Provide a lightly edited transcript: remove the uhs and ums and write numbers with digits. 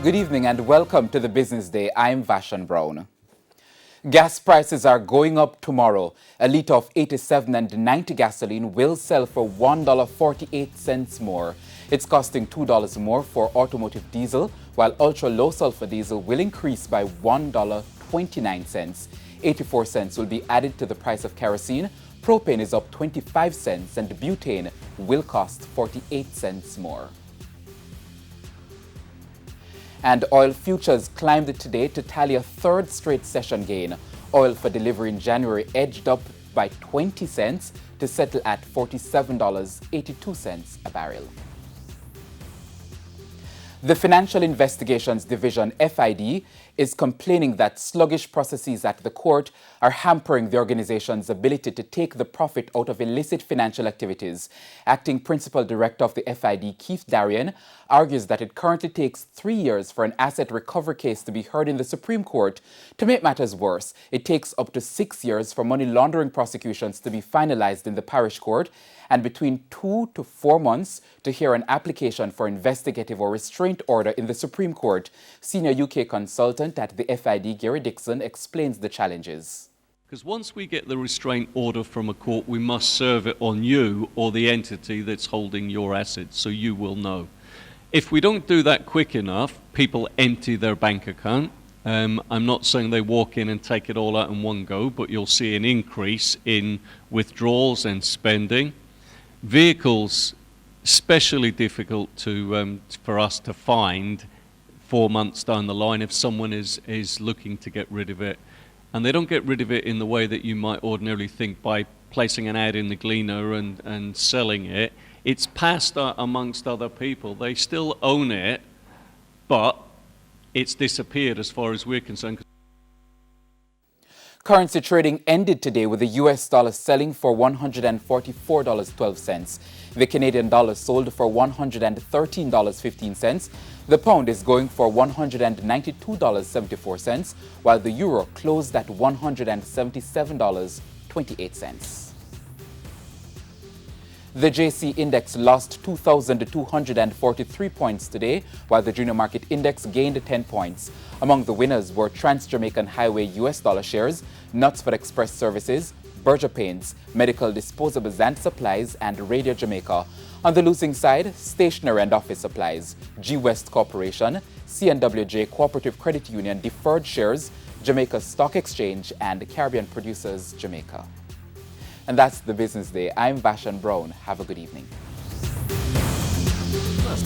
Good evening and welcome to the Business Day. I'm Vashan Brown. Gas prices are going up tomorrow. A litre of 87 and 90 gasoline will sell for $1.48 more. It's costing $2 more for automotive diesel, while ultra-low sulfur diesel will increase by $1.29. 84 cents will be added to the price of kerosene. Propane is up 25 cents and butane will cost 48 cents more. And oil futures climbed today to tally a third straight session gain. Oil for delivery in January edged up by 20 cents to settle at $47.82 a barrel. The Financial Investigations Division, FID, is complaining that sluggish processes at the court are hampering the organization's ability to take the profit out of illicit financial activities. Acting Principal Director of the FID, Keith Darien, argues that it currently takes 3 years for an asset recovery case to be heard in the Supreme Court. To make matters worse, it takes up to 6 years for money laundering prosecutions to be finalized in the parish court, and between 2 to 4 months to hear an application for investigative or restraint order in the Supreme Court. Senior UK consultant at the FID, Gary Dixon, explains the challenges. Because once we get the restraint order from a court, we must serve it on you or the entity that's holding your assets, so you will know. If we don't do that quick enough, people empty their bank account. I'm not saying they walk in and take it all out in one go, but you'll see an increase in withdrawals and spending. Vehicles, especially difficult for us to find 4 months down the line if someone is looking to get rid of it. And they don't get rid of it in the way that you might ordinarily think by placing an ad in the Gleaner and selling it. It's passed amongst other people. They still own it, but it's disappeared as far as we're concerned. Currency trading ended today with the US dollar selling for $144.12. The Canadian dollar sold for $113.15. The pound is going for $192.74, while the euro closed at $177.28. The JC Index lost 2,243 points today, while the Junior Market Index gained 10 points. Among the winners were Trans-Jamaican Highway US dollar shares, Knutsford Express Services, Berger Paints, Medical Disposables and Supplies, and Radio Jamaica. On the losing side, Stationery and Office Supplies, G West Corporation, CNWJ Cooperative Credit Union Deferred Shares, Jamaica Stock Exchange, and Caribbean Producers Jamaica. And that's the Business Day. I'm Vashan Brown. Have a good evening.